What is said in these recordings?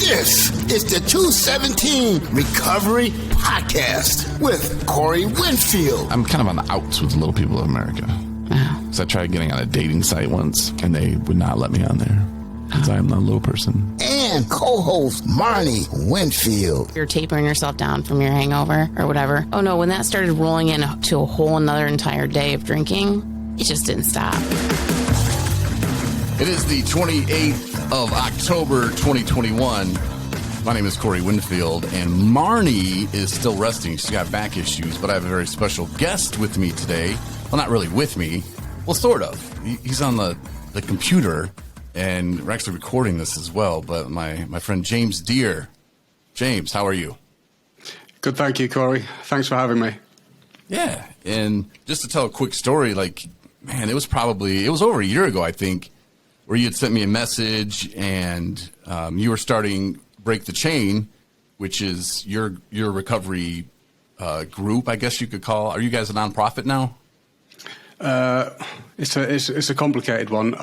This is the 217 Recovery Podcast with Corey Winfield. I'm kind of on the outs with Little People of America. Wow. So I tried getting on a dating site once, and they would not let me on there because I am not a little person. And co-host Marnie Winfield. You're tapering yourself down from your hangover or whatever. Oh no, when that started rolling into a whole another entire day of drinking, it just didn't stop. It is the 28th of October, 2021. My name is Corey Winfield, and Marnie is still resting. She's got back issues, but I have a very special guest with me today. Well, not really with me. Well, sort of. He's on the computer, and we're actually recording this as well. But my friend James Deere. James, how are you? Good, thank you, Corey. Thanks for having me. Yeah, and just to tell a quick story, man, it was over a year ago, I think, where you had sent me a message, and you were starting Break the Chain, which is your recovery group, I guess you could call. Are you guys a nonprofit now? It's a complicated one.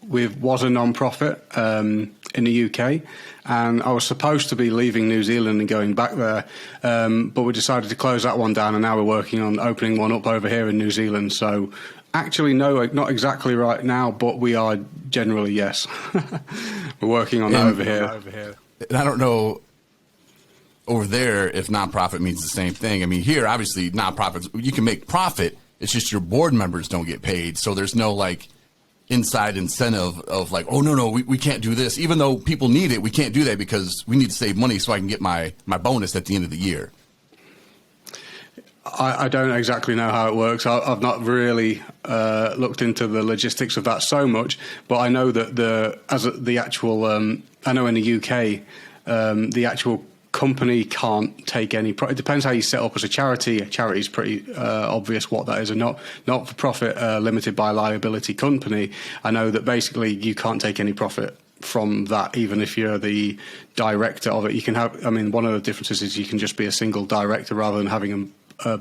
We was a non-profit in the UK, and I was supposed to be leaving New Zealand and going back there, but we decided to close that one down, and now we're working on opening one up over here in New Zealand. So actually, no, not exactly right now, but we are generally, yes. We're working on that over here. And I don't know over there if nonprofit means the same thing. I mean, here, obviously, nonprofits, you can make profit. It's just your board members don't get paid. So there's no inside incentive of oh, no, we can't do this. Even though people need it, we can't do that because we need to save money so I can get my bonus at the end of the year. I don't exactly know how it works. I've not really looked into the logistics of that so much, but I know that I know in the UK, the actual company can't take any. It depends how you set up as a charity. A charity is pretty obvious what that is, and not for profit, limited by liability company. I know that basically you can't take any profit from that, even if you're the director of it. You can have. I mean, one of the differences is you can just be a single director rather than having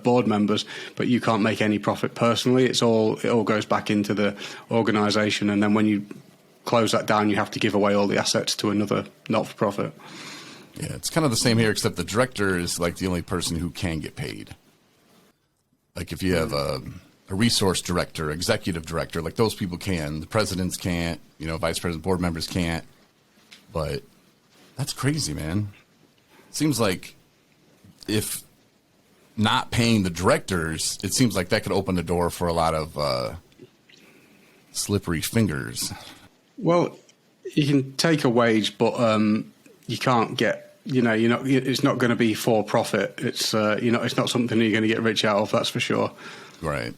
board members, but you can't make any profit personally. It all goes back into the organisation, and then when you close that down, you have to give away all the assets to another not-for-profit. Yeah, it's kind of the same here, except the director is the only person who can get paid. If you have a resource director, executive director, those people can. The presidents can't, vice president, board members can't. But that's crazy, man. It seems like if not paying the directors, it seems like that could open the door for a lot of slippery fingers. Well, you can take a wage, but you can't get, it's not going to be for profit. It's, it's not something you're going to get rich out of, that's for sure. Right.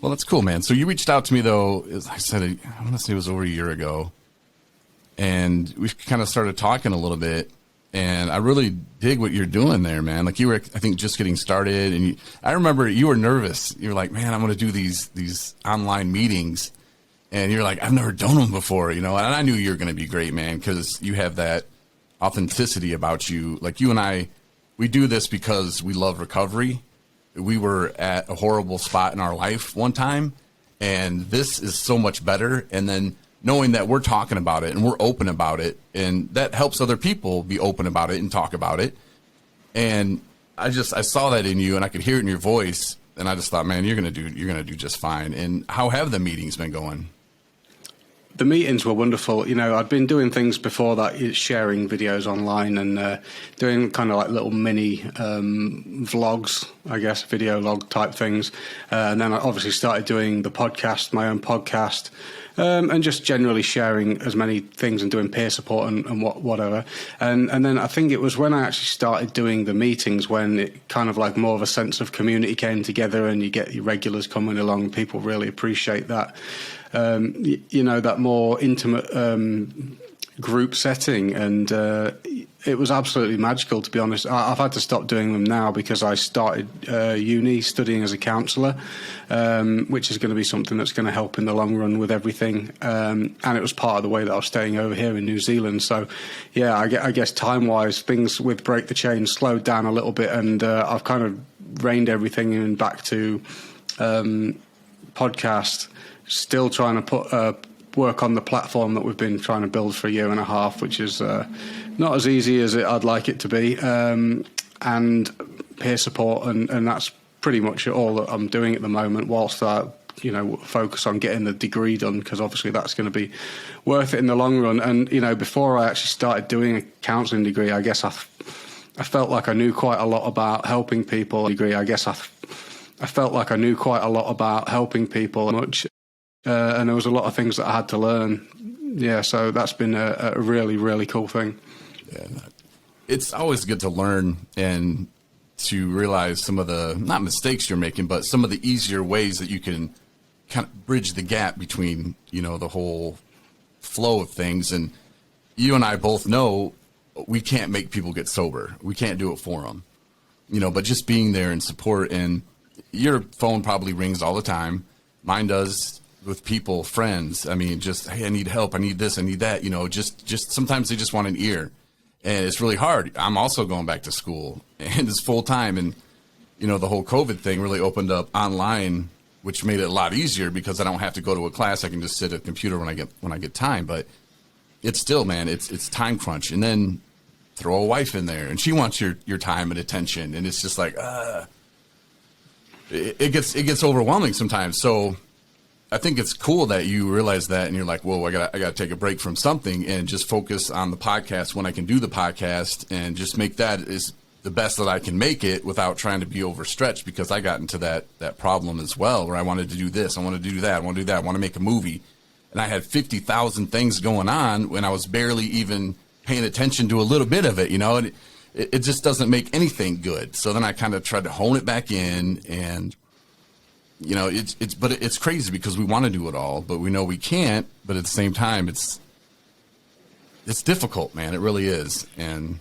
Well, that's cool, man. So you reached out to me, though, as I said, I want to say it was over a year ago, and we kind of started talking a little bit. And I really dig what you're doing there, man. You were, I think, just getting started. And I remember you were nervous. You were like, man, I'm going to do these online meetings. And you're like, I've never done them before, And I knew you were going to be great, man, because you have that authenticity about you. You and I, we do this because we love recovery. We were at a horrible spot in our life one time, and this is so much better. And then knowing that we're talking about it and we're open about it, and that helps other people be open about it and talk about it. And I saw that in you, and I could hear it in your voice, and I just thought, man, you're gonna do just fine. And how have the meetings been going? The meetings were wonderful. I'd been doing things before that, sharing videos online and doing kind of little mini vlogs, I guess, video log type things. And then I obviously started doing the podcast, my own podcast, and just generally sharing as many things and doing peer support and whatever. And then I think it was when I actually started doing the meetings when it kind of more of a sense of community came together, and you get your regulars coming along. People really appreciate that. That more intimate group setting, and it was absolutely magical, to be honest. I've had to stop doing them now because I started uni studying as a counsellor, which is going to be something that's going to help in the long run with everything, and it was part of the way that I was staying over here in New Zealand. So yeah, I guess time-wise, things with Break the Chain slowed down a little bit, and I've kind of reined everything in back to podcast. Still trying to work on the platform that we've been trying to build for a year and a half, which is not as easy as I'd like it to be, and peer support, and that's pretty much all that I'm doing at the moment, whilst I focus on getting the degree done, because obviously that's going to be worth it in the long run. And before I actually started doing a counselling degree, I guess I felt like I knew quite a lot about helping people. I felt like I knew quite a lot about helping people, and there was a lot of things that I had to learn. Yeah, so that's been a really, really cool thing. Yeah, it's always good to learn and to realize some of the, not mistakes you're making, but some of the easier ways that you can kind of bridge the gap between, the whole flow of things. And you and I both know we can't make people get sober. We can't do it for them, but just being there and support. And your phone probably rings all the time. Mine does with people, friends. I mean, just, hey, I need help. I need this. I need that. Just sometimes they just want an ear. And it's really hard. I'm also going back to school, and it's full time. And, the whole COVID thing really opened up online, which made it a lot easier because I don't have to go to a class. I can just sit at a computer when I get time. But it's still, man, it's time crunch. And then throw a wife in there, and she wants your time and attention. And it's just like, it gets overwhelming sometimes. So I think it's cool that you realize that, and you're like, whoa, I gotta take a break from something and just focus on the podcast when I can do the podcast, and just make that is the best that I can make it without trying to be overstretched, because I got into that problem as well, where I wanted to do this, I wanted to do that, I want to do that, I want to make a movie, and I had 50,000 things going on when I was barely even paying attention to a little bit of it, and it just doesn't make anything good. So then I kind of tried to hone it back in, and it's crazy because we want to do it all, but we know we can't. But at the same time, it's difficult, man. It really is. And,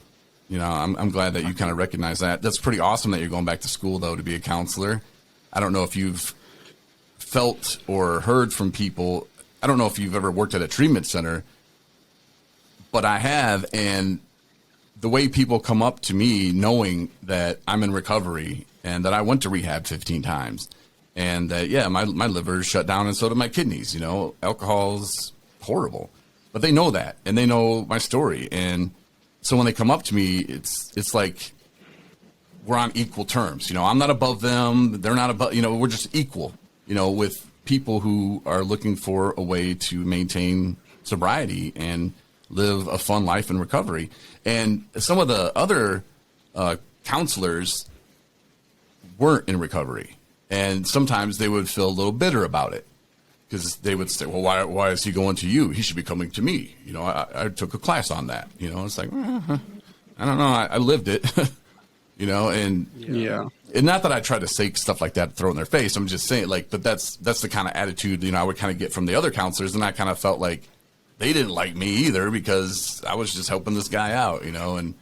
I'm glad that you kind of recognize that. That's pretty awesome that you're going back to school, though, to be a counselor. I don't know if you've felt or heard from people. I don't know if you've ever worked at a treatment center, but I have. And the way people come up to me knowing that I'm in recovery and that I went to rehab 15 times, and that, my liver's shut down, and so do my kidneys. Alcohol's horrible, but they know that, and they know my story. And so when they come up to me, it's like we're on equal terms. I'm not above them. They're not above, we're just equal, with people who are looking for a way to maintain sobriety and live a fun life in recovery. And some of the other counselors weren't in recovery. And sometimes they would feel a little bitter about it, because they would say, well, why is he going to you? He should be coming to me. I took a class on that. It's like, I don't know. I lived it, and yeah. And not that I try to say stuff like that, throw it in their face. I'm just saying, but that's the kind of attitude, I would kind of get from the other counselors. And I kind of felt like they didn't like me either, because I was just helping this guy out, and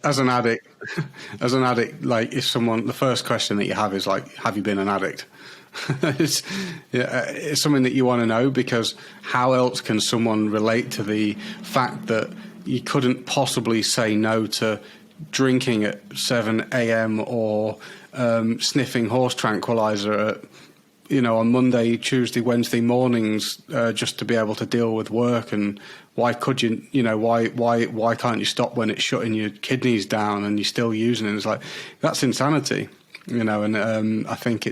as an addict, like, if the first question that you have is like, have you been an addict? it's something that you want to know, because how else can someone relate to the fact that you couldn't possibly say no to drinking at 7 a.m. or sniffing horse tranquilizer at, on Monday, Tuesday, Wednesday mornings, just to be able to deal with work? And why could you, why can't you stop when it's shutting your kidneys down and you're still using it? It's like, that's insanity, and I think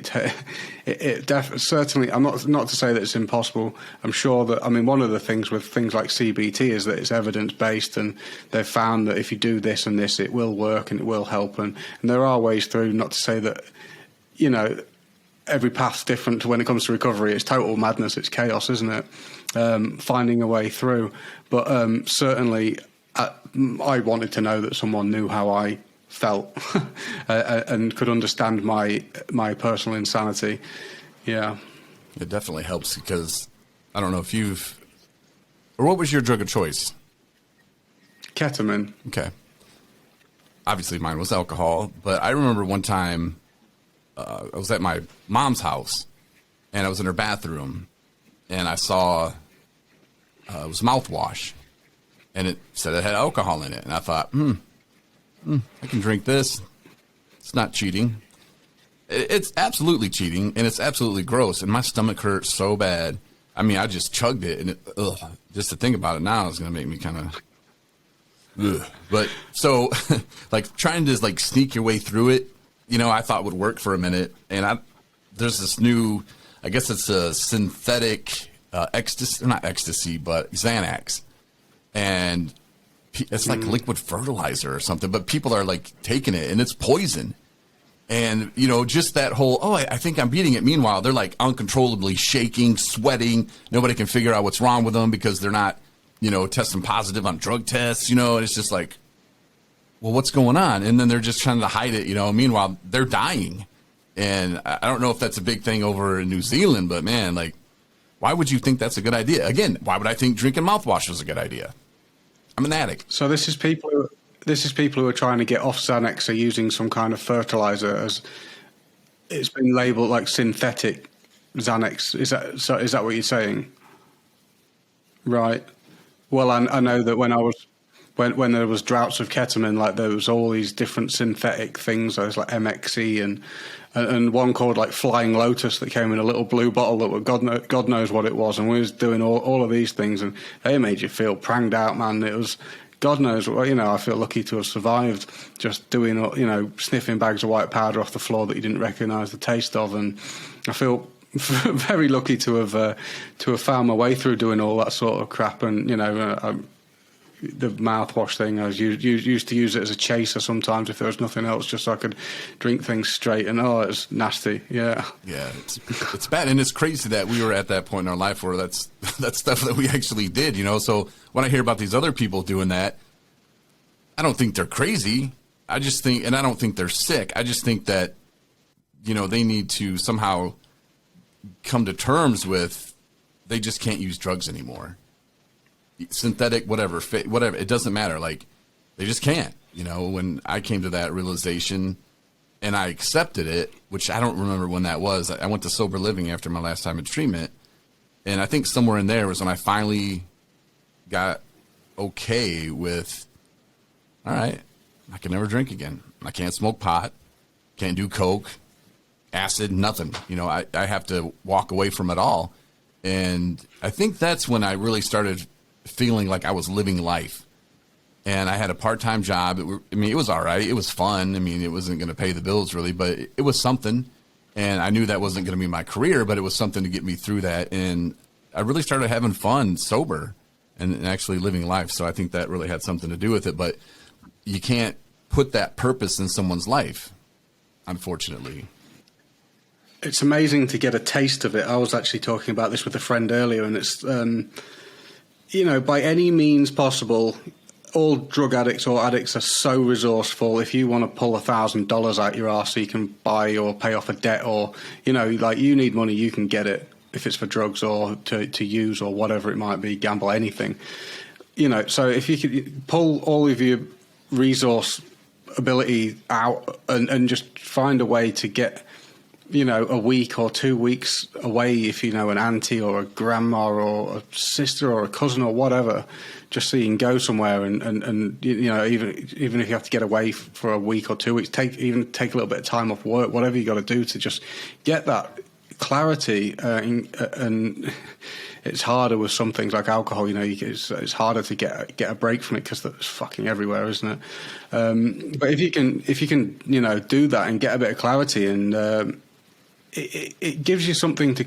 certainly, I'm not to say that it's impossible. I'm sure that, one of the things with things like CBT is that it's evidence-based, and they've found that if you do this and this, it will work and it will help. And there are ways through, not to say that, every path's different when it comes to recovery. It's total madness. It's chaos, isn't it? Finding a way through. But certainly, I wanted to know that someone knew how I felt and could understand my personal insanity. Yeah. It definitely helps, because I don't know if what was your drug of choice? Ketamine. Okay. Obviously mine was alcohol, but I remember one time, I was at my mom's house, and I was in her bathroom, and I saw it was mouthwash, and it said it had alcohol in it, and I thought, I can drink this. It's not cheating. It's absolutely cheating, and it's absolutely gross, and my stomach hurt so bad. I mean, I just chugged it, and just to think about it now is going to make me kind of. But so, like trying to like sneak your way through it, I thought would work for a minute, and there's this new, I guess it's a synthetic ecstasy, not ecstasy, but Xanax, and it's like liquid fertilizer or something. But people are like taking it, and it's poison. And, just that whole, I think I'm beating it. Meanwhile, they're like uncontrollably shaking, sweating. Nobody can figure out what's wrong with them because they're not, testing positive on drug tests, and it's just like, well, what's going on? And then they're just trying to hide it, Meanwhile, they're dying. And I don't know if that's a big thing over in New Zealand, but man, like, why would you think that's a good idea? Again, why would I think drinking mouthwash was a good idea? I'm an addict. So this is people who are trying to get off Xanax, are using some kind of fertilizer, as it's been labeled like synthetic Xanax. Is that what you're saying? Right. Well, I know that when there was droughts of ketamine, like there was all these different synthetic things. There was like MXE and one called like Flying Lotus that came in a little blue bottle that God knows what it was. And we was doing all of these things, and they made you feel pranged out, man. It was God knows. I feel lucky to have survived just doing, sniffing bags of white powder off the floor that you didn't recognise the taste of, and I feel very lucky to have found my way through doing all that sort of crap. And the mouthwash thing, I used to use it as a chaser sometimes if there was nothing else, just so I could drink things straight. And it's nasty. Yeah, it's bad, and it's crazy that we were at that point in our life where that's stuff that we actually did. So when I hear about these other people doing that, I don't think they're crazy. I just think, and I don't think they're sick. I just think that they need to somehow come to terms with they just can't use drugs anymore. Synthetic, whatever, it doesn't matter. Like, they just can't. When I came to that realization and I accepted it, which I don't remember when that was. I went to sober living after my last time in treatment, and I think somewhere in there was when I finally got okay with, all right, I can never drink again. I can't smoke pot, can't do coke, acid, nothing. I have to walk away from it all. And I think that's when I really started feeling like I was living life. And I had a part-time job. It was all right. It was fun. It wasn't going to pay the bills really, but it was something. And I knew that wasn't going to be my career, but it was something to get me through that. And I really started having fun sober and actually living life. So I think that really had something to do with it. But you can't put that purpose in someone's life, unfortunately. It's amazing to get a taste of it. I was actually talking about this with a friend earlier, and it's, by any means possible, all drug addicts or addicts are so resourceful. If you want to pull $1,000 out your arse so you can buy or pay off a debt, or, you need money, you can get it, if it's for drugs or to use or whatever it might be, gamble, anything. So if you could pull all of your resource ability out and just find a way to get, a week or 2 weeks away, if an auntie or a grandma or a sister or a cousin or whatever, just so you can go somewhere and even if you have to get away for a week or 2 weeks, take a little bit of time off work, whatever you got to do to just get that clarity. And it's harder with some things like alcohol. It's harder to get a break from it because it's fucking everywhere, isn't it? But if you can do that and get a bit of clarity, and it gives you something to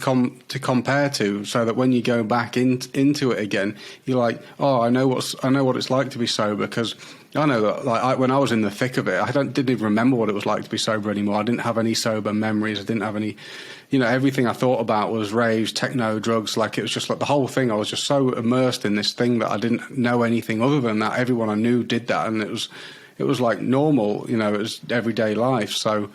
compare to, so that when you go back into it again, you're like, I know what it's like to be sober, because I know that when I was in the thick of it, I didn't even remember what it was like to be sober anymore. I didn't have any sober memories. I didn't have any, everything I thought about was raves, techno, drugs. Like, it was just like the whole thing. I was just so immersed in this thing that I didn't know anything other than that. Everyone I knew did that, and it was like normal. It was everyday life. So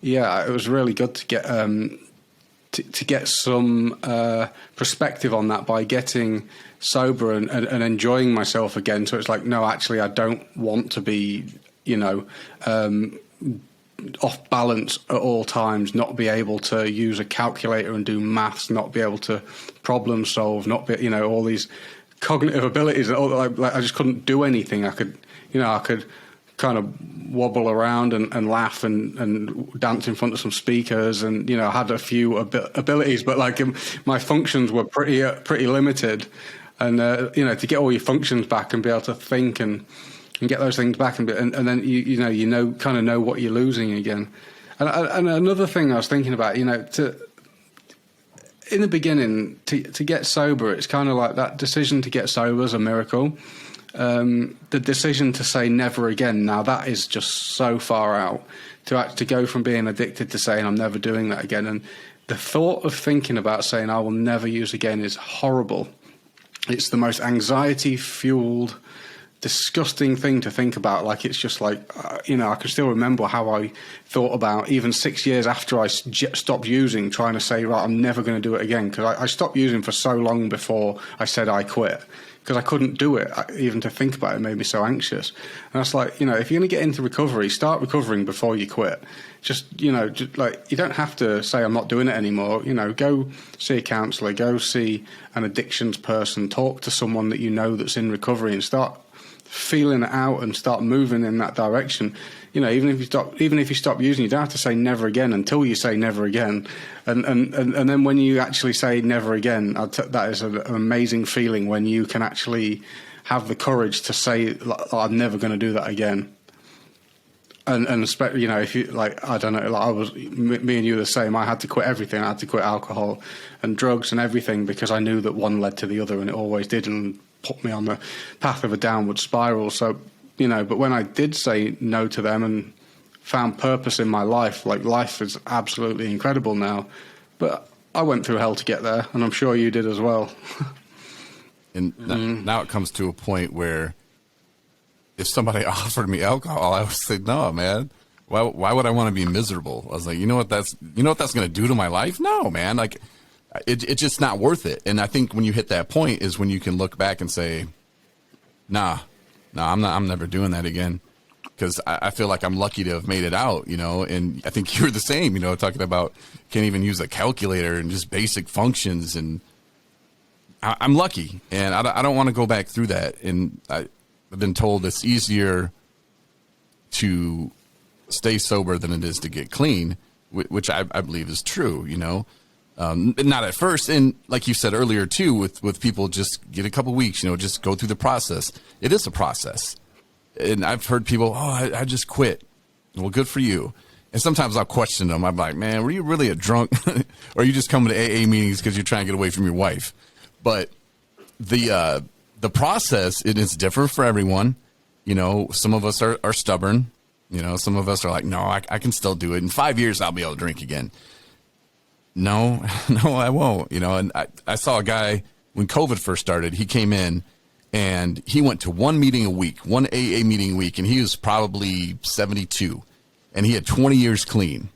yeah, it was really good to get to get some perspective on that by getting sober and enjoying myself again. So it's like, no, actually, I don't want to be, off balance at all times, not be able to use a calculator and do maths, not be able to problem solve, not be, all these cognitive abilities. I just couldn't do anything. I could kind of wobble around and laugh and dance in front of some speakers, and I had a few abilities, but like my functions were pretty limited. And to get all your functions back and be able to think and get those things back, and then you kind of know what you're losing again. And another thing I was thinking about, in the beginning, to get sober, it's kind of like that decision to get sober is a miracle. The decision to say never again, now that is just so far out, to go from being addicted to saying I'm never doing that again. And the thought of thinking about saying I will never use again is horrible. It's the most anxiety-fueled, disgusting thing to think about. Like, it's just like, I can still remember how I thought about, even 6 years after I stopped using, trying to say, right, I'm never going to do it again. Because I stopped using for so long before I said I quit. Because I couldn't do it. Even to think about it made me so anxious. And that's like, if you're going to get into recovery, start recovering before you quit. Just like, you don't have to say I'm not doing it anymore. Go see a counsellor, go see an addictions person, talk to someone that that's in recovery, and start feeling it out and start moving in that direction. Even if you stop using, you don't have to say never again until you say never again. And then when you actually say never again, that is an amazing feeling when you can actually have the courage to say, I'm never going to do that again. And especially, if you, like, I don't know, like me and you were the same. I had to quit everything. I had to quit alcohol and drugs and everything, because I knew that one led to the other, and it always did, and put me on the path of a downward spiral. So, but when I did say no to them and found purpose in my life, like, life is absolutely incredible now. But I went through hell to get there, and I'm sure you did as well. And now it comes to a point where if somebody offered me alcohol, I would say, no, man. Why would I want to be miserable? I was like, you know what that's going to do to my life? No, man. Like, it's just not worth it. And I think when you hit that point is when you can look back and say, nah, I'm never doing that again. Because I feel like I'm lucky to have made it out, and I think you're the same, talking about can't even use a calculator and just basic functions. And I'm lucky, and I don't want to go back through that. And I've been told it's easier to stay sober than it is to get clean, which I believe is true, not at first. And like you said earlier too, with people, just get a couple weeks, just go through the process. It is a process. And I've heard people, I just quit. Well, good for you. And sometimes I'll question them. I'm like, man, were you really a drunk? Or are you just coming to AA meetings because you're trying to get away from your wife? But the process, it is different for everyone. Some of us are stubborn. Some of us are like, no, I can still do it. In 5 years, I'll be able to drink again. No, I won't. And I saw a guy when COVID first started. He came in and he went to one meeting a week, one AA meeting a week, and he was probably 72, and he had 20 years clean.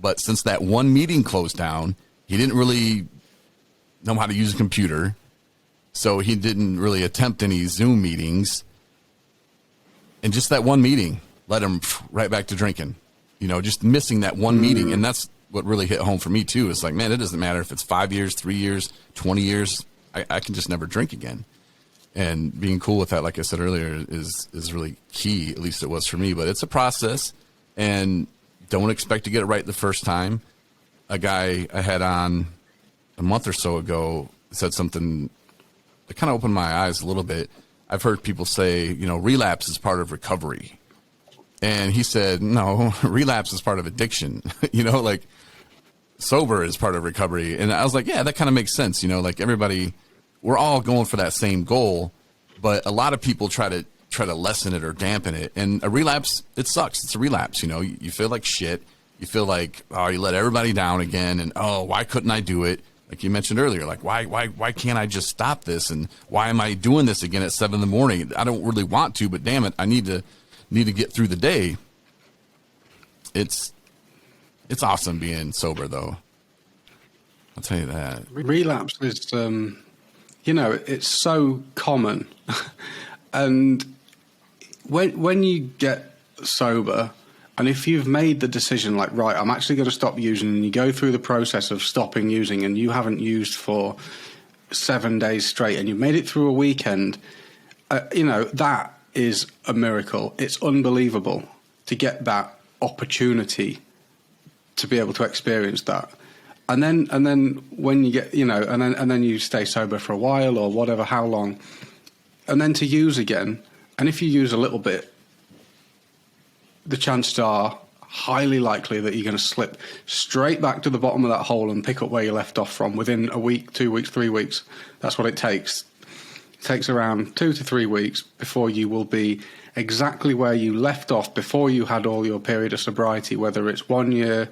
But since that one meeting closed down, he didn't really know how to use a computer, so he didn't really attempt any Zoom meetings. And just that one meeting led him right back to drinking, just missing that one meeting. And that's what really hit home for me too. It's like, man, it doesn't matter if it's 5 years, 3 years, 20 years, I can just never drink again. And being cool with that, like I said earlier, is really key. At least it was for me. But it's a process, and don't expect to get it right the first time. A guy I had on a month or so ago said something that kind of opened my eyes a little bit. I've heard people say, relapse is part of recovery. And he said, no, relapse is part of addiction. Like, sober is part of recovery. And I was like, yeah, that kind of makes sense. Like, everybody, we're all going for that same goal, but a lot of people try to lessen it or dampen it. And a relapse, it sucks. It's a relapse. You feel like shit. You feel like, you let everybody down again. And, why couldn't I do it? Like you mentioned earlier, like, why can't I just stop this? And why am I doing this again at 7 a.m? I don't really want to, but damn it, I need to get through the day. It's awesome being sober, though. I'll tell you that. Relapse is, it's so common. And when you get sober, and if you've made the decision, like, right, I'm actually going to stop using, and you go through the process of stopping using, and you haven't used for 7 days straight, and you've made it through a weekend, that is a miracle. It's unbelievable to get that opportunity to be able to experience that. And then when you get, you know, and then you stay sober for a while or whatever, how long, and then to use again. And if you use a little bit, the chances are highly likely that you're going to slip straight back to the bottom of that hole and pick up where you left off from within a week, 2 weeks, 3 weeks. That's what it takes. It takes around 2 to 3 weeks before you will be exactly where you left off before you had all your period of sobriety, whether it's 1 year,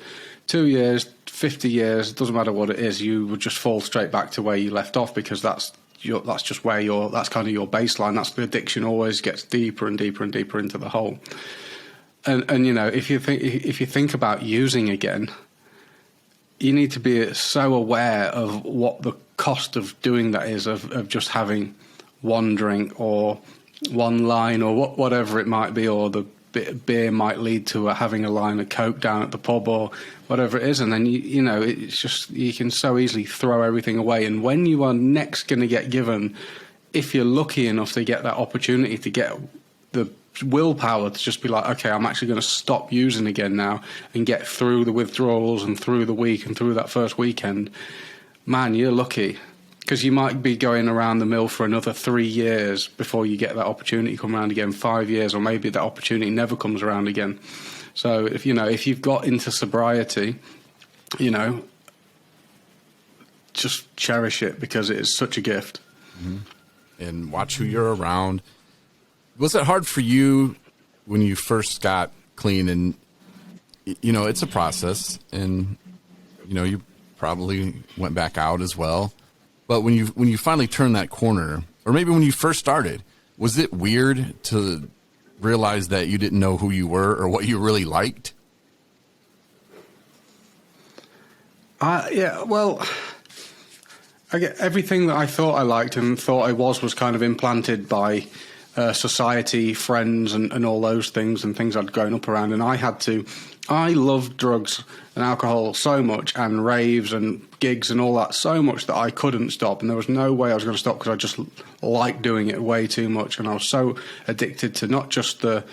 2 years, 50 years, it doesn't matter what it is, you would just fall straight back to where you left off, because that's just where that's kind of your baseline. That's the addiction always gets deeper and deeper and deeper into the hole. And you know, if you think about using again, you need to be so aware of what the cost of doing that is, of just having one drink or one line or whatever it might be, or the beer might lead to having a line of Coke down at the pub or whatever it is. And then, you know, it's just, you can so easily throw everything away. And when you are next going to get given, if you're lucky enough to get that opportunity to get the willpower to just be like, okay, I'm actually going to stop using again now and get through the withdrawals and through the week and through that first weekend, man, you're lucky. Because you might be going around the mill for another 3 years before you get that opportunity come around again, 5 years, or maybe that opportunity never comes around again. So if you've got into sobriety, you know, just cherish it, because it is such a gift. Mm-hmm. And watch who you're around. Was it hard for you when you first got clean? And, you know, it's a process, and, you know, you probably went back out as well. But when you finally turned that corner, or maybe when you first started, was it weird to realize that you didn't know who you were or what you really liked? Yeah, well, I get everything that I thought I liked and thought I was kind of implanted by society, friends, and all those things, and things I'd grown up around. And I loved drugs and alcohol so much, and raves and gigs and all that so much, that I couldn't stop. And there was no way I was going to stop, because I just liked doing it way too much. And I was so addicted to not just the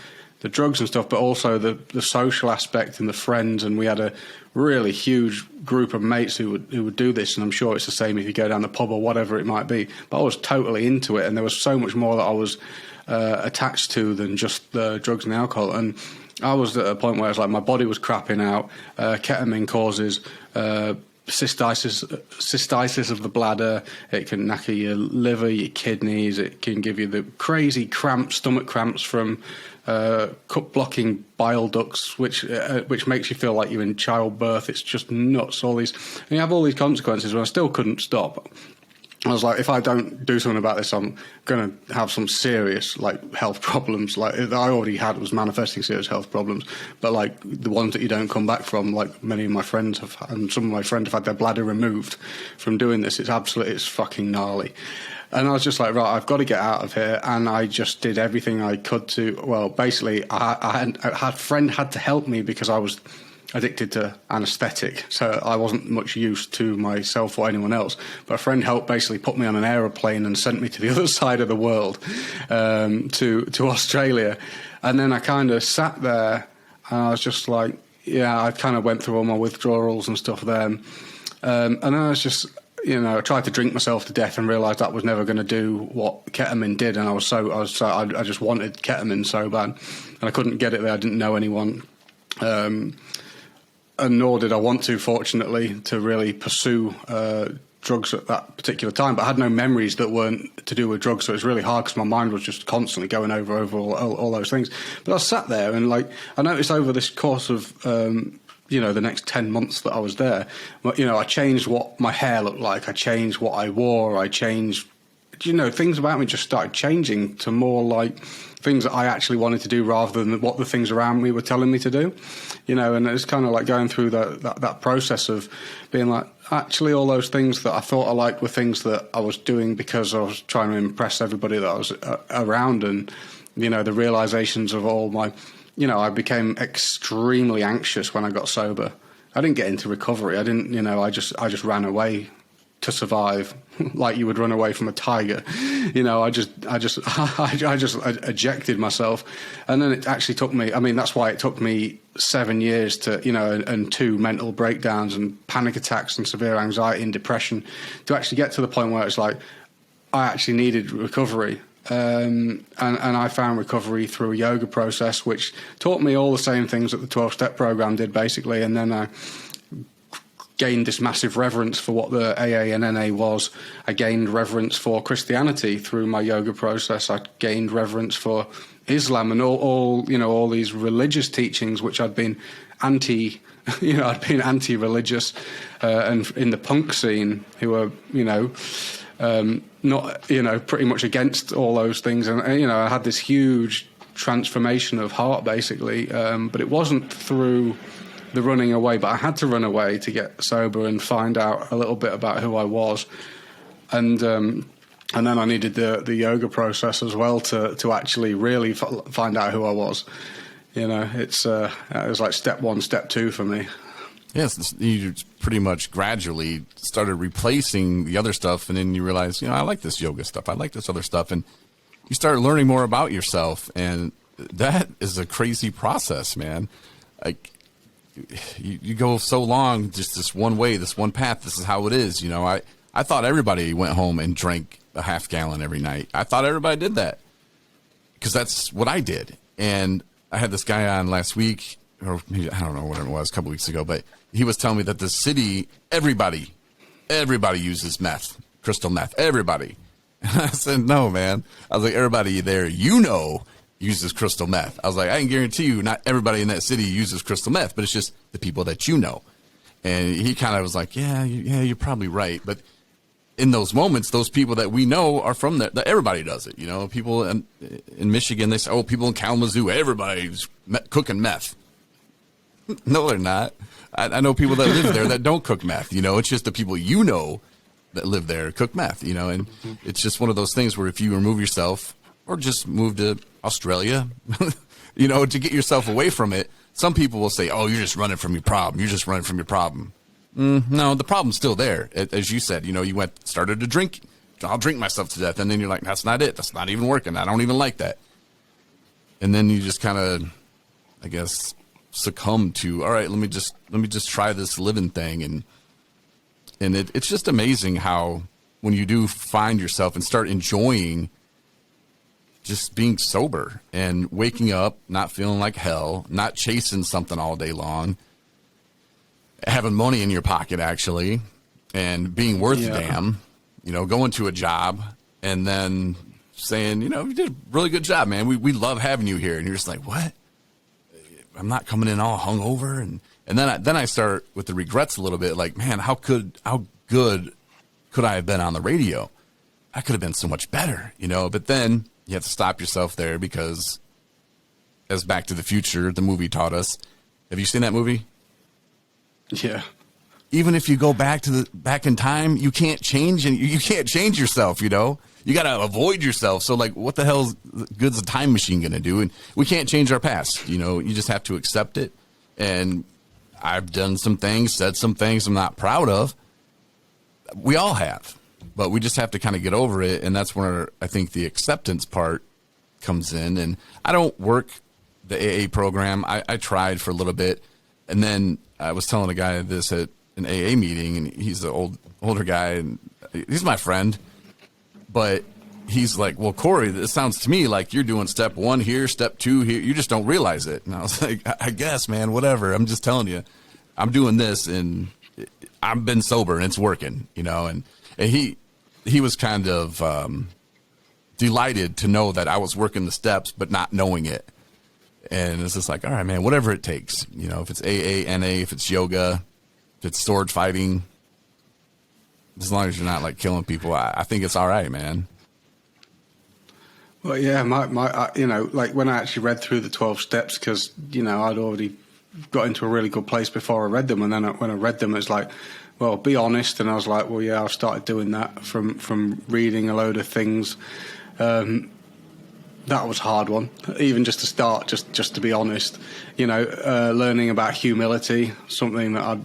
drugs and stuff, but also the social aspect and the friends. And we had a really huge group of mates who would do this, and I'm sure it's the same if you go down the pub or whatever it might be. But I was totally into it, and there was so much more that I was attached to than just the drugs and the alcohol. And I was at a point where I was like, my body was crapping out. Ketamine causes cystitis of the bladder. It can knacker your liver, your kidneys. It can give you the crazy cramps, stomach cramps from cup blocking bile ducts, which makes you feel like you're in childbirth. It's just nuts. And you have all these consequences. And I still couldn't stop. I was like, if I don't do something about this, I'm going to have some serious, like, health problems. Like, I already was manifesting serious health problems, but, like, the ones that you don't come back from, like many of my friends have, and some of my friends have had their bladder removed from doing this. It's fucking gnarly. And I was just like, right, I've got to get out of here. And I just did everything I could to, well, basically, a friend had to help me, because I was addicted to anaesthetic, so I wasn't much use to myself or anyone else. But a friend helped basically put me on an aeroplane and sent me to the other side of the world, to Australia. And then I kind of sat there, and I was just like, yeah, I kind of went through all my withdrawals and stuff then. And then I was just, you know, I tried to drink myself to death and realised that was never going to do what ketamine did. And I just wanted ketamine so bad, and I couldn't get it there. I didn't know anyone. And nor did I want to, fortunately, to really pursue drugs at that particular time. But I had no memories that weren't to do with drugs, so it was really hard, because my mind was just constantly going over all those things. But I sat there, and, like, I noticed over this course of you know, the next 10 months that I was there, you know, I changed what my hair looked like, I changed what I wore, I changed, you know, things about me just started changing to more like things that I actually wanted to do rather than what the things around me were telling me to do, you know. And it's kind of like going through that process of being like, actually, all those things that I thought I liked were things that I was doing because I was trying to impress everybody that I was around. And, you know, the realizations of all my, you know, I became extremely anxious when I got sober. I didn't get into recovery. I didn't, you know, I just ran away to survive, like you would run away from a tiger. You know, I just ejected myself. And then it actually took me, I mean, that's why it took me 7 years to, you know, and 2 mental breakdowns and panic attacks and severe anxiety and depression to actually get to the point where it's like, I actually needed recovery. And I found recovery through a yoga process, which taught me all the same things that the 12-step program did, basically. And then I gained this massive reverence for what the AA and NA was. I gained reverence for Christianity through my yoga process. I gained reverence for Islam and all you know, all these religious teachings, which I'd been anti-religious, and in the punk scene, who were, you know, not, you know, pretty much against all those things. And, you know, I had this huge transformation of heart, basically, but it wasn't through the running away, but I had to run away to get sober and find out a little bit about who I was. And then I needed the yoga process as well to actually really find out who I was. You know, it was like step 1, step 2 for me. Yes, you pretty much gradually started replacing the other stuff, and then you realize, you know, I like this yoga stuff, I like this other stuff, and you start learning more about yourself, and that is a crazy process, man. Like, you go so long just this one way, this one path, this is how it is. You know, I thought everybody went home and drank a half gallon every night. I thought everybody did that because that's what I did. And I had this guy on last week, or maybe, I don't know what it was, a couple weeks ago, but he was telling me that the city, everybody uses meth, crystal meth, everybody. And I said, no, man. I was like, everybody there, you know, uses crystal meth. I was like, I can guarantee you not everybody in that city uses crystal meth, but it's just the people that you know. And he kind of was like, yeah, you're probably right. But in those moments, those people that we know are from there. Everybody does it. You know, people in Michigan, they say, oh, people in Kalamazoo, everybody's cooking meth. No, they're not. I know people that live there that don't cook meth. You know, it's just the people you know that live there cook meth, you know, and it's just one of those things where if you remove yourself or just move to Australia, you know, to get yourself away from it, some people will say, oh, you're just running from your problem. You're just running from your problem. No, the problem's still there. As you said, you know, you started to drink. I'll drink myself to death. And then you're like, that's not it. That's not even working. I don't even like that. And then you just kind of, I guess, succumb to, all right, let me just try this living thing. And it's just amazing how when you do find yourself and start enjoying just being sober and waking up, not feeling like hell, not chasing something all day long, having money in your pocket, actually, and being worth a damn, you know, going to a job and then saying, you know, you did a really good job, man. We love having you here. And you're just like, what? I'm not coming in all hungover. And then I start with the regrets a little bit, like, man, how good could I have been on the radio? I could have been so much better, you know, but then you have to stop yourself there because, as Back to the Future, the movie taught us. Have you seen that movie? Yeah. Even if you go back in time, you can't change, and you can't change yourself, you know? You got to avoid yourself. So, like, what the hell good's a time machine going to do? And we can't change our past, you know? You just have to accept it. And I've done some things, said some things I'm not proud of. We all have. But we just have to kind of get over it, and that's where I think the acceptance part comes in. And I don't work the AA program. I tried for a little bit, and then I was telling a guy this at an AA meeting, and he's an older guy, and he's my friend. But he's like, well, Corey, this sounds to me like you're doing step 1 here, step 2 here. You just don't realize it. And I was like, I guess, man, whatever. I'm just telling you, I'm doing this, and I've been sober, and it's working, you know. And he was kind of delighted to know that I was working the steps, but not knowing it. And it's just like, all right, man, whatever it takes. You know, if it's AA, NA, if it's yoga, if it's sword fighting, as long as you're not like killing people, I think it's all right, man. Well, yeah, my you know, like when I actually read through the 12 steps, because, you know, I'd already got into a really good place before I read them. And then when I read them, it's like, well, be honest. And I was like, well, yeah, I've started doing that from reading a load of things. That was a hard one, even just to start, just to be honest. You know, learning about humility, something that I'd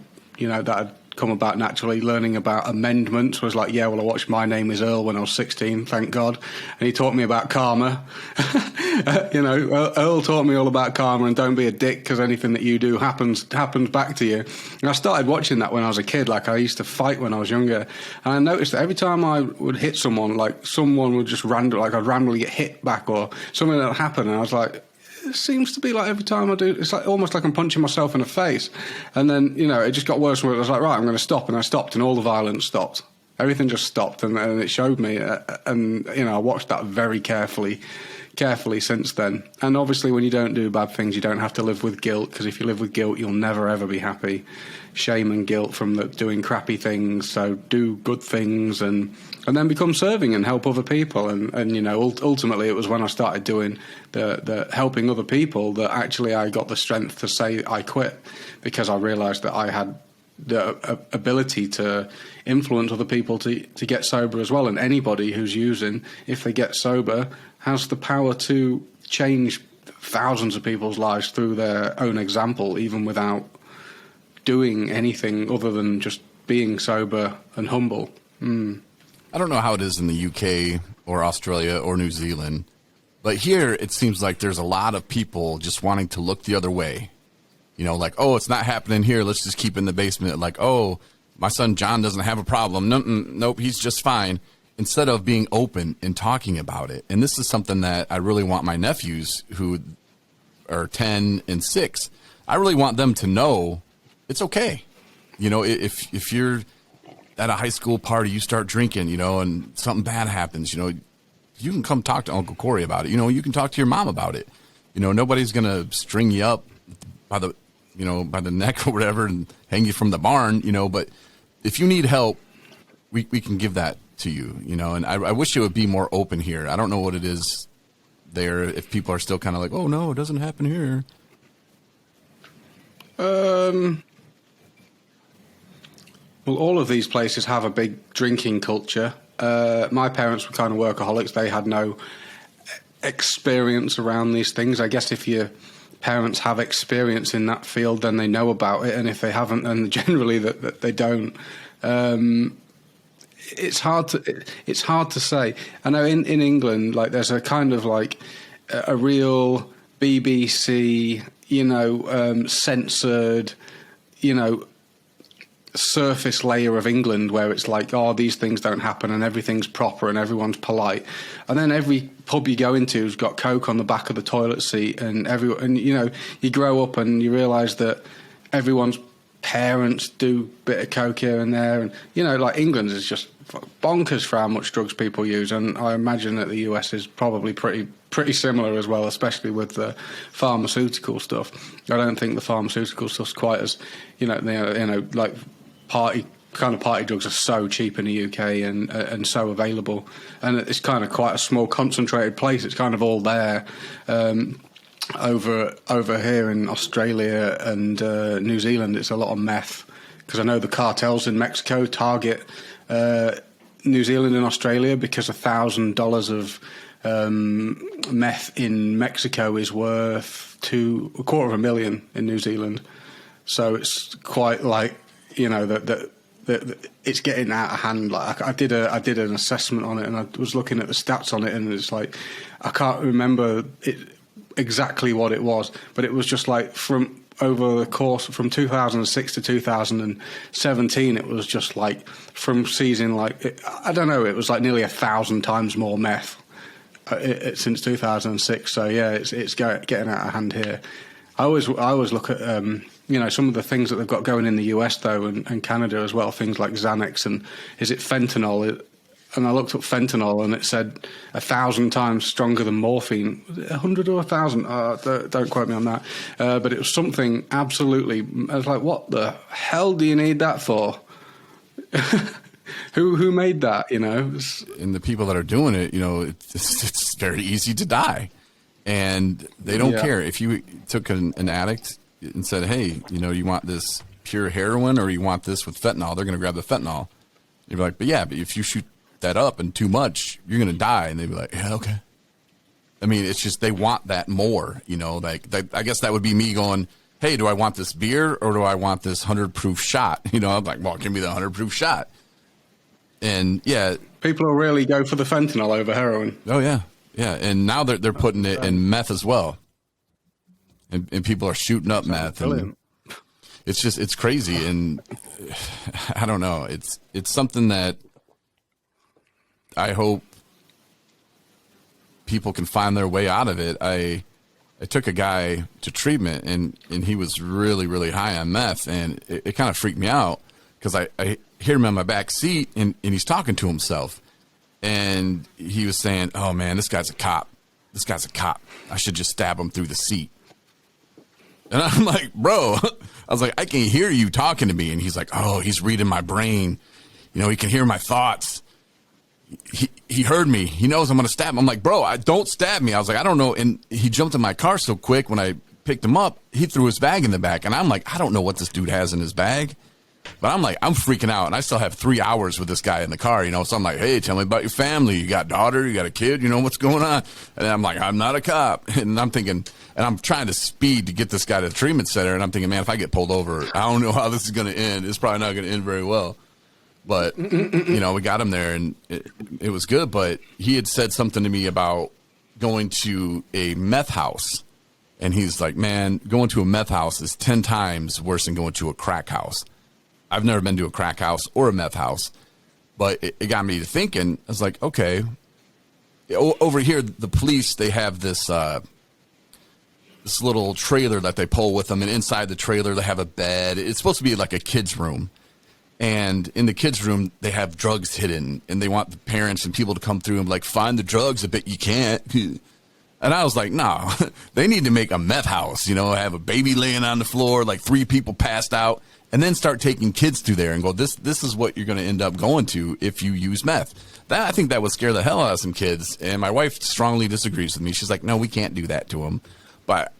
come about naturally. Learning about amendments was like, yeah, well, I watched My Name is Earl when I was 16, thank God. And he taught me about karma. Earl taught me all about karma and don't be a dick because anything that you do happens back to you. And I started watching that when I was a kid. Like, I used to fight when I was younger. And I noticed that every time I would hit someone, like, someone would just I'd randomly get hit back or something that would happen. And I was like, it seems to be like every time I do, it's like almost like I'm punching myself in the face. And then, it just got worse and worse. I was like, right, I'm going to stop. And I stopped, and all the violence stopped. Everything just stopped, and it showed me. I watched that very carefully since then. And obviously, when you don't do bad things, you don't have to live with guilt, because if you live with guilt, you'll never, ever be happy. Shame and guilt from doing crappy things. So do good things and then become serving and help other people. And ultimately, it was when I started doing the helping other people that actually I got the strength to say I quit, because I realised that I had the ability to influence other people to get sober as well. And anybody who's using, if they get sober, has the power to change thousands of people's lives through their own example, even without doing anything other than just being sober and humble. I don't know how it is in the UK or Australia or New Zealand, but here it seems like there's a lot of people just wanting to look the other way. Like, oh, it's not happening here, let's just keep it in the basement. Like, oh, my son John doesn't have a problem. Nope, he's just fine. Instead of being open and talking about it. And this is something that I really want my nephews, who are 10 and 6, I really want them to know it's okay. If you're at a high school party, you start drinking, and something bad happens, you can come talk to Uncle Corey about it. You can talk to your mom about it. Nobody's going to string you up by the neck or whatever and hang you from the barn, but if you need help, we can give that to you, and I wish it would be more open here. I don't know what it is there, if people are still kind of like, oh no, it doesn't happen here. Well, all of these places have a big drinking culture. My parents were kind of workaholics. They had no experience around these things. I guess if your parents have experience in that field, then they know about it. And if they haven't, then generally that they don't. It's hard to say. I know in England, like, there's a kind of like a real BBC, censored, surface layer of England where it's like, oh, these things don't happen and everything's proper and everyone's polite. And then every pub you go into has got Coke on the back of the toilet seat, and you grow up and you realise that everyone's parents do a bit of Coke here and there. And, like, England is just bonkers for how much drugs people use. And I imagine that the US is probably pretty similar as well, especially with the pharmaceutical stuff. I don't think the pharmaceutical stuff's quite as, like party drugs are so cheap in the UK and so available, and it's kind of quite a small concentrated place. It's kind of all there. Over here in Australia and New Zealand, it's a lot of meth, because I know the cartels in Mexico target New Zealand and Australia because $1,000 of meth in Mexico is worth $250,000 in New Zealand. So it's quite like, that it's getting out of hand. Like, I did an assessment on it, and I was looking at the stats on it, and it's like, I can't remember exactly what it was, but it was just like from over the course from 2006 to 2017, it was just like from seizing, like, I don't know, it was like nearly 1,000 times more meth since 2006. So yeah, it's getting out of hand here. I always look at some of the things that they've got going in the US though, and Canada as well, things like Xanax and is it fentanyl? And I looked up fentanyl, and it said 1,000 times stronger than morphine. 100 or 1,000? Don't quote me on that. But it was something absolutely. I was like, what the hell do you need that for? Who made that? And the people that are doing it, it's very easy to die, and they don't care. If you took an addict and said, hey, you want this pure heroin or you want this with fentanyl, they're going to grab the fentanyl. You'd be like, but if you shoot that up and too much, you're going to die. And they'd be like, yeah, okay. I mean, it's just they want that more, like I guess that would be me going, hey, do I want this beer or do I want this 100 proof shot? You know, I'm like, well, give me the 100 proof shot. And yeah, people will really go for the fentanyl over heroin. oh yeah, yeah. And now they're putting it in meth as well, and people are shooting up meth, and it's crazy. And I don't know, it's something that I hope people can find their way out of it. I took a guy to treatment, and he was really, really high on meth, and it kind of freaked me out because I hear him in my back seat, and he's talking to himself, and he was saying, oh, man, this guy's a cop. This guy's a cop. I should just stab him through the seat. And I'm like, bro, I was like, I can hear you talking to me. And he's like, oh, he's reading my brain. You know, he can hear my thoughts. He heard me. He knows I'm going to stab him. I'm like, bro, don't stab me. I was like, I don't know. And he jumped in my car so quick when I picked him up, he threw his bag in the back. And I'm like, I don't know what this dude has in his bag. But I'm like, I'm freaking out. And I still have 3 hours with this guy in the car, you know. So I'm like, hey, tell me about your family. You got a daughter? You got a kid? You know, what's going on? And I'm like, I'm not a cop. And I'm thinking, and I'm trying to speed to get this guy to the treatment center. And I'm thinking, man, if I get pulled over, I don't know how this is going to end. It's probably not going to end very well. But, you know, we got him there, and it was good. But he had said something to me about going to a meth house. And he's like, man, going to a meth house is 10 times worse than going to a crack house. I've never been to a crack house or a meth house. But it got me to thinking. I was like, okay. Over here, the police, they have this this little trailer that they pull with them. And inside the trailer, they have a bed. It's supposed to be like a kid's room. And in the kids' room, they have drugs hidden, and they want the parents and people to come through and like, find the drugs. I bet you can't. And I was like, no, they need to make a meth house, you know, have a baby laying on the floor, like 3 people passed out, and then start taking kids through there and go, this is what you're going to end up going to if you use meth. I think that would scare the hell out of some kids. And my wife strongly disagrees with me. She's like, no, we can't do that to them. But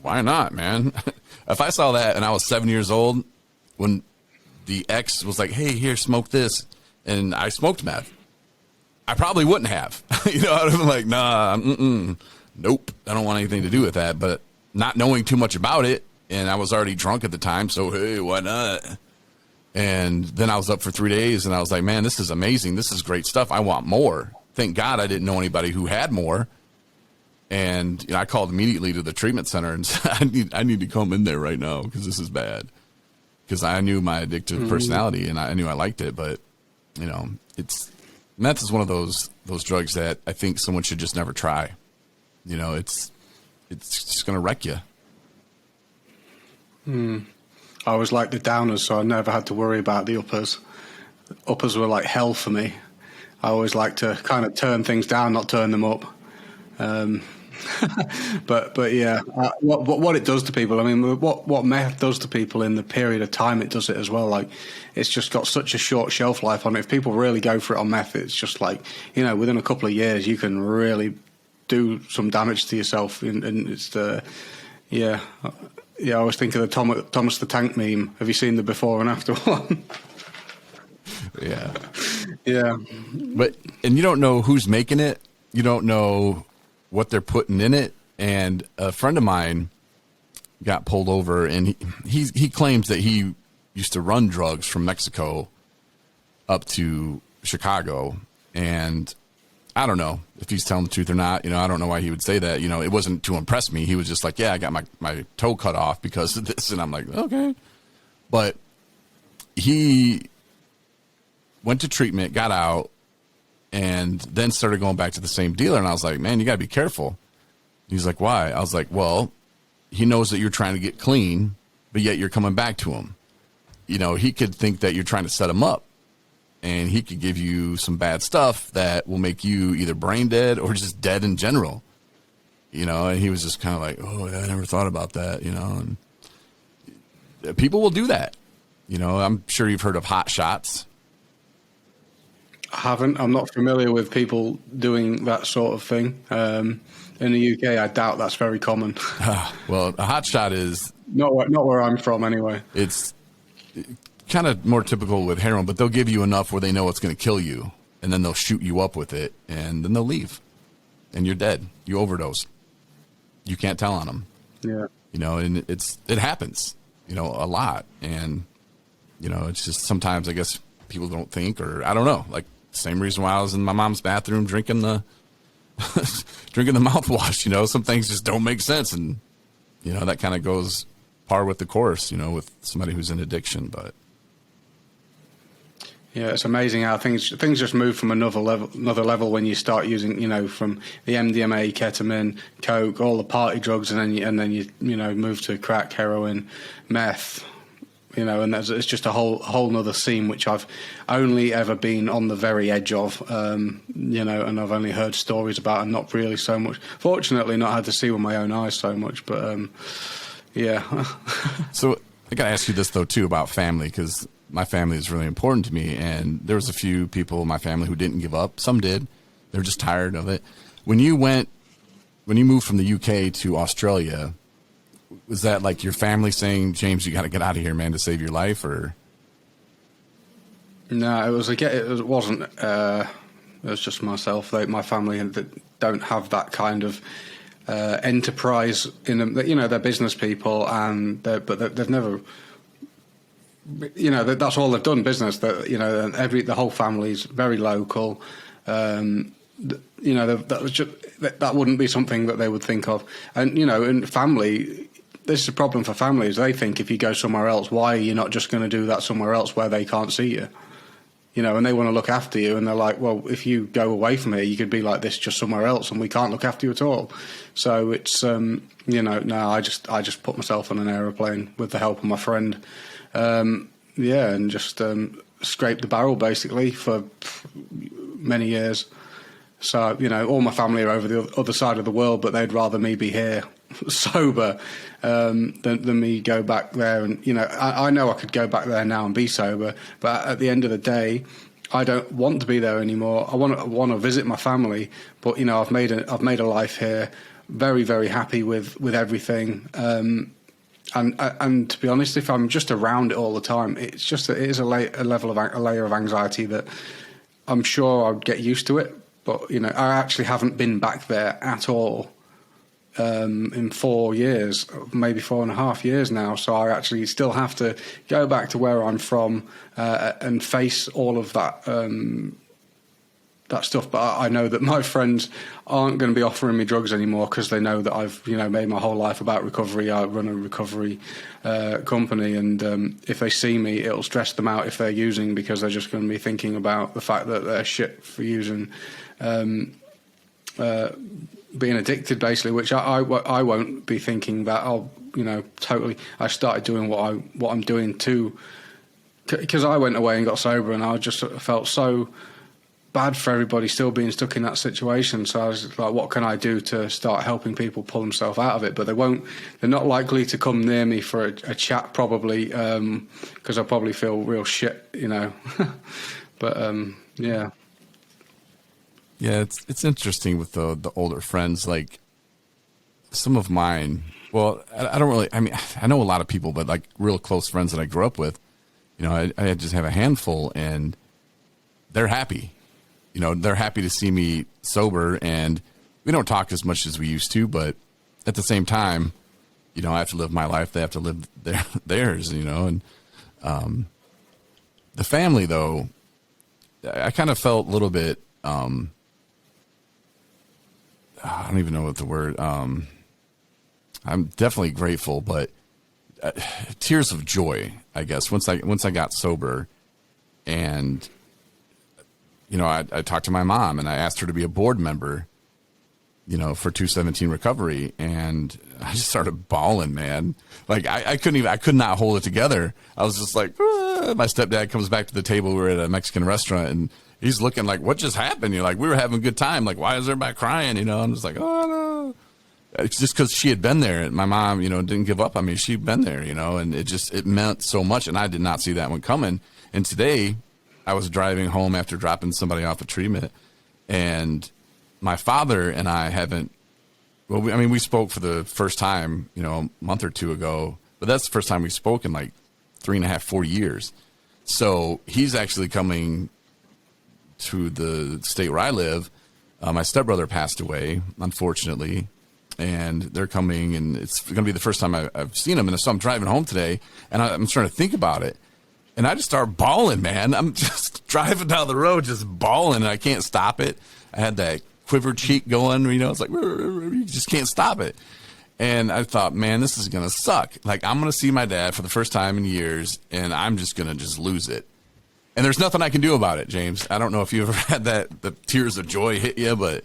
why not, man? If I saw that and I was 7 years old, when the ex was like, hey, here, smoke this, and I smoked meth, I probably wouldn't have. You know, I would have been like, nah, nope, I don't want anything to do with that. But not knowing too much about it, and I was already drunk at the time, so hey, why not? And then I was up for 3 days, and I was like, man, this is amazing. This is great stuff. I want more. Thank God I didn't know anybody who had more. And you know, I called immediately to the treatment center and said, I need to come in there right now because this is bad. Because I knew my addictive personality, and I knew I liked it. But, you know, meth is one of those drugs that I think someone should just never try. You know, it's just going to wreck you. I always liked the downers, so I never had to worry about the uppers. Uppers were like hell for me. I always like to kind of turn things down, not turn them up. But yeah, what it does to people, I mean, what meth does to people in the period of time it does it as well, like, it's just got such a short shelf life on it. If people really go for it on meth, it's just like, you know, within a couple of years, you can really do some damage to yourself. And it's I always think of the Thomas the Tank meme. Have you seen the before and after one? Yeah. And you don't know who's making it. You don't know what they're putting in it. And a friend of mine got pulled over, and he claims that he used to run drugs from Mexico up to Chicago. And I don't know if he's telling the truth or not. You know, I don't know why he would say that. You know, it wasn't to impress me. He was just like, yeah, I got my toe cut off because of this. And I'm like, okay. But he went to treatment, got out, and then started going back to the same dealer. And I was like, man, you got to be careful. He's like, why? I was like, well, he knows that you're trying to get clean, but yet you're coming back to him. You know, he could think that you're trying to set him up, and he could give you some bad stuff that will make you either brain dead or just dead in general. You know, and he was just kind of like, oh, I never thought about that, you know. And people will do that. You know, I'm sure you've heard of hot shots. I haven't. I'm not familiar with people doing that sort of thing. In the UK, I doubt that's very common. Well, a hot shot is... Not where I'm from, anyway. It's kind of more typical with heroin, but they'll give you enough where they know it's going to kill you, and then they'll shoot you up with it, and then they'll leave, and you're dead. You overdose. You can't tell on them. Yeah. and it happens, a lot. And, it's just sometimes I guess people don't think, or I don't know, like same reason why I was in my mom's bathroom drinking the mouthwash, some things just don't make sense. And, that kind of goes par with the course, with somebody who's in addiction. But yeah, it's amazing how things just move from another level when you start using, from the MDMA, ketamine, coke, all the party drugs, and then you move to crack, heroin, meth, and it's just a whole nother scene which I've only ever been on the very edge of, and I've only heard stories about, and not really so much. Fortunately, not had to see with my own eyes so much, but yeah. So I got to ask you this though too about family, because my family is really important to me, and there was a few people in my family who didn't give up. Some did. They were just tired of it. When you moved from the UK to Australia, was that like your family saying, James, you got to get out of here, man, to save your life? Or no, it wasn't. It was just myself. My family that don't have that kind of enterprise in them. They're business people, but they've never. That's all they've done, business. The whole family's very local. That wouldn't be something that they would think of. And in family, this is a problem for families. They think if you go somewhere else, why are you not just going to do that somewhere else where they can't see you? And they want to look after you, and they're like, well, if you go away from here, you could be like this just somewhere else, and we can't look after you at all. So it's no, I just put myself on an aeroplane with the help of my friend. And just scraped the barrel basically for many years. So, all my family are over the other side of the world, but they'd rather me be here sober than me go back there. And, I know I could go back there now and be sober, but at the end of the day, I don't want to be there anymore. I want to visit my family, but, I've made a life here, very, very happy with everything. And to be honest, if I'm just around it all the time, it is a layer of anxiety that I'm sure I'd get used to it. But I actually haven't been back there at all in 4 years, maybe 4.5 years now. So I actually still have to go back to where I'm from and face all of that stuff. But I know that my friends aren't going to be offering me drugs anymore, because they know that I've made my whole life about recovery. I run a recovery company, and if they see me, it'll stress them out if they're using, because they're just going to be thinking about the fact that they're shit for using, being addicted basically, which I won't be thinking that. Totally. I started doing what I'm doing too, because I went away and got sober, and I just felt so bad for everybody still being stuck in that situation. So I was like, what can I do to start helping people pull themselves out of it? But they're not likely to come near me for a chat probably, because I'll probably feel real shit, But yeah. Yeah, it's interesting with the older friends, like some of mine. Well, I don't really, I know a lot of people, but like real close friends that I grew up with, I just have a handful, and they're happy. They're happy to see me sober, and we don't talk as much as we used to, but at the same time, I have to live my life. They have to live theirs, and the family, though, I kind of felt a little bit, I don't even know what the word, I'm definitely grateful, but tears of joy, I guess, once I got sober. And I talked to my mom, and I asked her to be a board member, for 217 Recovery, and I just started bawling, man. Like I could not hold it together. I was just like, ah. My stepdad comes back to the table. We were at a Mexican restaurant, and he's looking like, what just happened? You're like, we were having a good time. Like, why is everybody crying? I'm just like, oh no. It's just because she had been there, and my mom, didn't give up on me. She'd been there, and it meant so much, and I did not see that one coming. And today, I was driving home after dropping somebody off a treatment, and my father and I we spoke for the first time, a month or two ago, but that's the first time we spoke in like 3.5, 4 years. So he's actually coming to the state where I live. My stepbrother passed away, unfortunately, and they're coming, and it's going to be the first time I've seen them. And so I'm driving home today, and I'm starting to think about it, and I just start bawling, man. I'm just driving down the road, just bawling, and I can't stop it. I had that quiver cheek going, it's like, you just can't stop it. And I thought, man, this is going to suck. Like, I'm going to see my dad for the first time in years, and I'm just going to just lose it. And there's nothing I can do about it, James. I don't know if you ever had the tears of joy hit you, but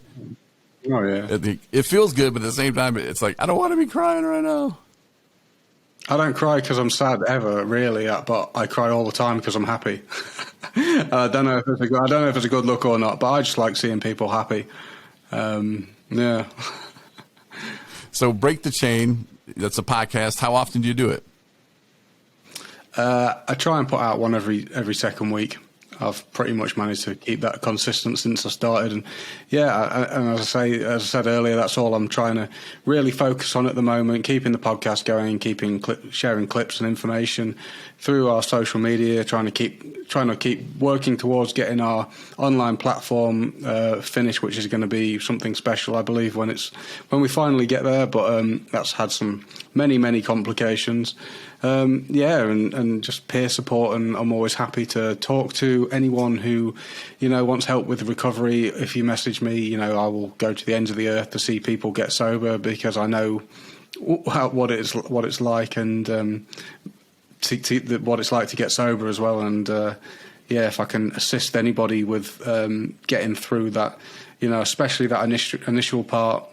oh yeah, it feels good. But at the same time, it's like, I don't want to be crying right now. I don't cry because I'm sad ever, really, but I cry all the time because I'm happy. I don't know if it's a good look or not, but I just like seeing people happy. Yeah. So Break the Chain, that's a podcast. How often do you do it? I try and put out one every second week. I've pretty much managed to keep that consistent since I started. And and as I said earlier, that's all I'm trying to really focus on at the moment, keeping the podcast going, sharing clips and information through our social media, trying to keep working towards getting our online platform finished, which is going to be something special, I believe, when we finally get there. But that's had some many complications. And just peer support, and I'm always happy to talk to anyone who, wants help with recovery. If you message me, I will go to the ends of the earth to see people get sober, because I know what it's like, and what it's like to get sober as well. And if I can assist anybody with getting through that, especially that initial part,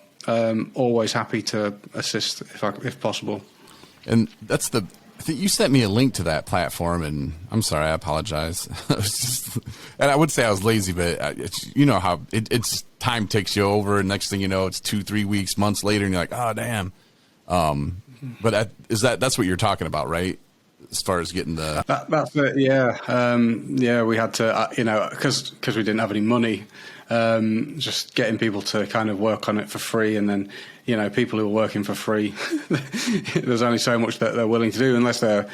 always happy to assist if possible. And I think you sent me a link to that platform, and I'm sorry, I apologize. And I would say I was lazy, but how it's time takes you over, and next thing you know, it's 2-3 weeks, months later, and you're like, oh damn. But that's what you're talking about, right? As far as getting that's it, yeah. We had to, because we didn't have any money. Just getting people to kind of work on it for free, and then people who are working for free, there's only so much that they're willing to do unless they're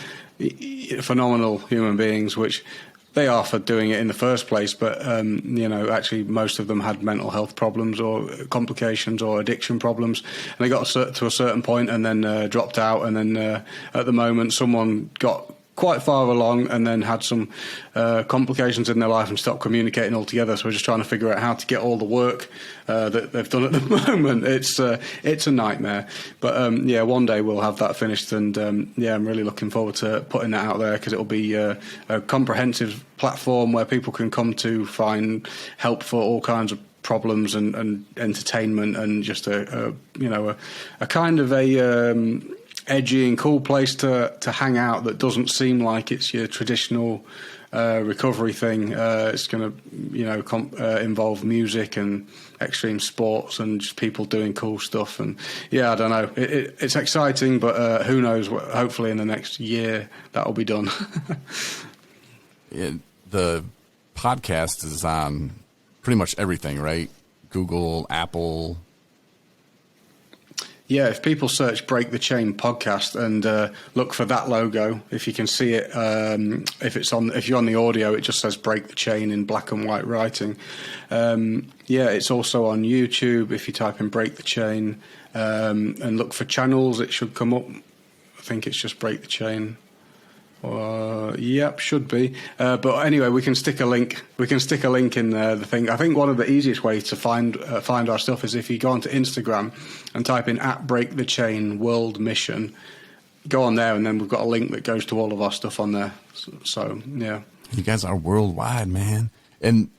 phenomenal human beings, which they are for doing it in the first place. But actually most of them had mental health problems or complications or addiction problems, and they got to a certain point and then dropped out, and then at the moment someone got quite far along and then had some complications in their life and stopped communicating altogether. So we're just trying to figure out how to get all the work that they've done at the moment. It's a nightmare. But one day we'll have that finished, and I'm really looking forward to putting that out there, because it'll be a comprehensive platform where people can come to find help for all kinds of problems and entertainment, and just a kind of a edgy and cool place to hang out that doesn't seem like it's your traditional recovery thing. It's going to involve music and extreme sports and just people doing cool stuff. And I don't know, it's exciting, but who knows, hopefully in the next year that'll be done. The podcast is on pretty much everything, right? Google, Apple. Yeah, if people search Break the Chain podcast and look for that logo, if you can see it, if you're on the audio, it just says Break the Chain in black and white writing. It's also on YouTube. If you type in Break the Chain and look for channels, it should come up. I think it's just Break the Chain. Should be. But anyway, we can stick a link. In the thing. I think one of the easiest ways to find our stuff is if you go onto Instagram and type in @BreakTheChain World Mission. Go on there, and then we've got a link that goes to all of our stuff on there. So yeah, you guys are worldwide, man. And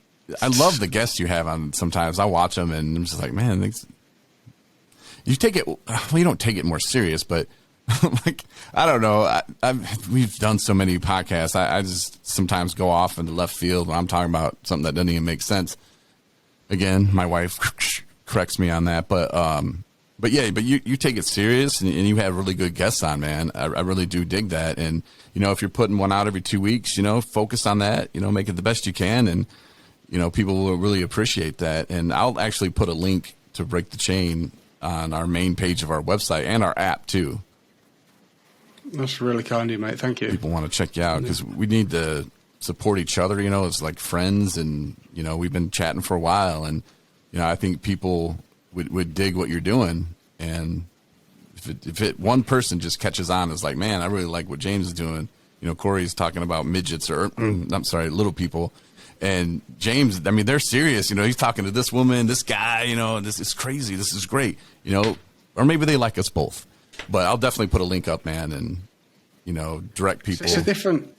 I love the guests you have on. Sometimes I watch them, and I'm just like, man, you take it. Well, you don't take it more serious, but. Like, I don't know. We've done so many podcasts. I just sometimes go off into left field when I'm talking about something that doesn't even make sense. Again, my wife corrects me on that, but you take it serious, and you have really good guests on, man. I really do dig that. And if you're putting one out every 2 weeks, focus on that. Make it the best you can, and people will really appreciate that. And I'll actually put a link to Break the Chain on our main page of our website and our app too. That's really kind of you, mate. Thank you. People want to check you out, because we need to support each other, as like friends, and, we've been chatting for a while, and, I think people would dig what you're doing, And if one person just catches on, is like, man, I really like what James is doing. You know, Corey's talking about midgets or I'm sorry, little people. And James, I mean, they're serious. You know, he's talking to this woman, this guy, you know, this is crazy. This is great, you know, or maybe they like us both. But I'll definitely put a link up, man, and, you know, direct people. It's a different,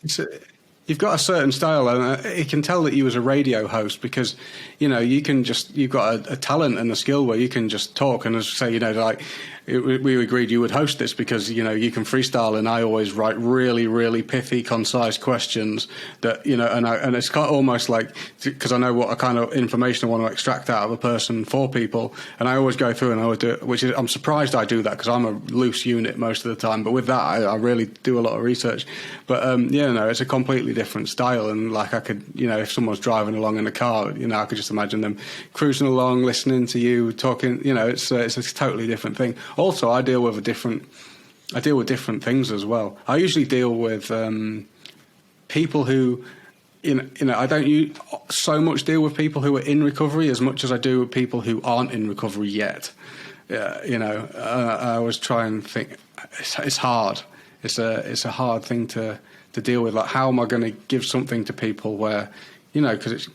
you've got a certain style, and you can tell that you was a radio host because, you know, you've got a talent and a skill where you can just talk and say, you know, like, we agreed you would host this because, you know, you can freestyle, and I always write really, really pithy, concise questions that, you know, and it's kind of almost like, because I know what kind of information I want to extract out of a person for people, and I always go through and I always do it, which is, I'm surprised I do that because I'm a loose unit most of the time, but with that, I really do a lot of research. But, yeah, no, it's a completely different style, and like I could, you know, if someone's driving along in a car, you know, I could just imagine them cruising along, listening to you, talking, you know, it's a totally different thing. Also, I deal with different things as well. I usually deal with people who, you know, I don't so much deal with people who are in recovery as much as I do with people who aren't in recovery yet. You know, I always try and think it's hard. It's a hard thing to deal with. Like, how am I going to give something to people where, you know, because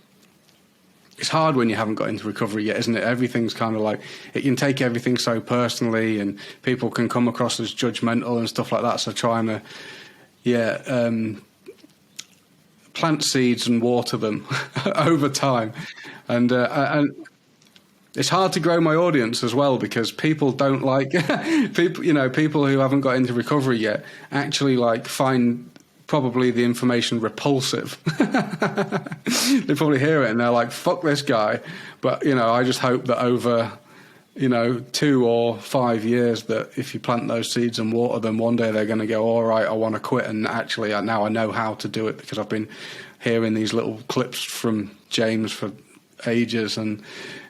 it's hard when you haven't got into recovery yet, isn't it? Everything's kind of like, it can take everything so personally, and people can come across as judgmental and stuff like that. So trying to, plant seeds and water them over time. And it's hard to grow my audience as well, because people don't like, people who haven't got into recovery yet actually like find probably the information repulsive. They probably hear it and they're like, fuck this guy. But, you know, I just hope that over, you know, 2 or 5 years, that if you plant those seeds and water them, one day they're going to go, all right, I want to quit. And actually now I know how to do it, because I've been hearing these little clips from James for ages. And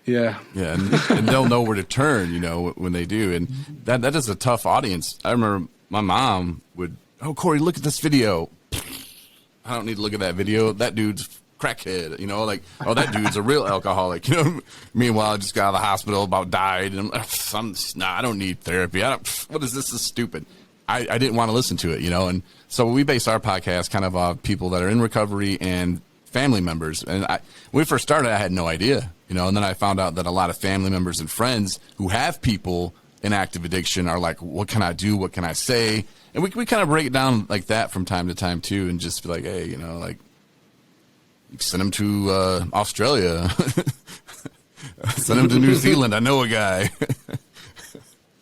yeah, and they'll know where to turn, you know, when they do. And that is a tough audience. I remember my mom would, oh, Corey, look at this video. I don't need to look at that video. That dude's crackhead, you know, like, oh, that dude's a real alcoholic, you know. Meanwhile, I just got out of the hospital, about died, and I don't need therapy. What is this? This is stupid. I didn't want to listen to it, you know. And so we base our podcast kind of on people that are in recovery and family members. And when we first started, I had no idea, you know. And then I found out that a lot of family members and friends who have people in active addiction are like, what can I do? What can I say? And we kind of break it down like that from time to time too, and just be like, hey, you know, like, you send them to Australia, send them to New Zealand. I know a guy.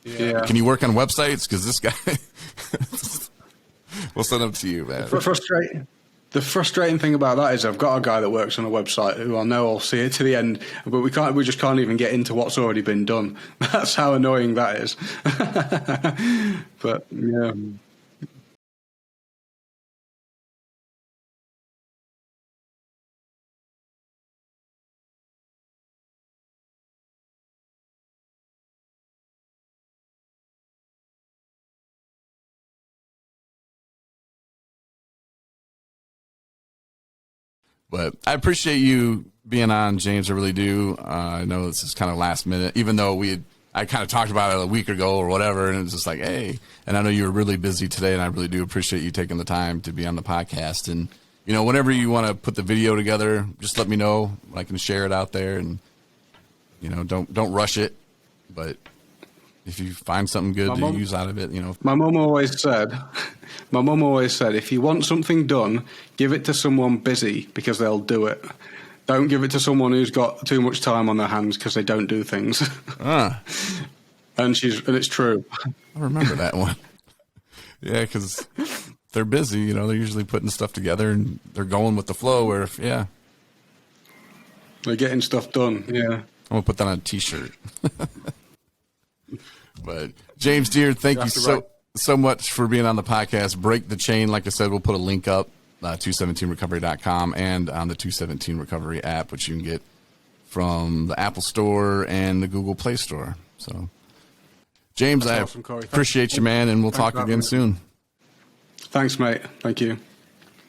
Yeah. Can you work on websites? Because this guy, we'll send them to you, man. The frustrating thing about that is I've got a guy that works on a website who I know I'll see it to the end, but we just can't even get into what's already been done. That's how annoying that is. But yeah. But I appreciate you being on, James. I really do. I know this is kind of last minute, even though I kind of talked about it a week ago or whatever, and it was just like, hey. And I know you were really busy today, and I really do appreciate you taking the time to be on the podcast. And, you know, whenever you want to put the video together, just let me know. I can share it out there, and, you know, don't rush it. But if you find something good to use out of it, you know. My mum always said, if you want something done, give it to someone busy, because they'll do it. Don't give it to someone who's got too much time on their hands, because they don't do things. And it's true. I remember that one. Yeah, because they're busy, you know, they're usually putting stuff together and they're going with the flow, they're getting stuff done. Yeah. I'm going to put that on a t-shirt. But James, dear, thank you so much for being on the podcast. Break the Chain. Like I said, we'll put a link up, 217recovery.com, and on the 217 Recovery app, which you can get from the Apple Store and the Google Play Store. So, James, I appreciate you, man, and we'll talk again soon. Thanks, mate. Thank you.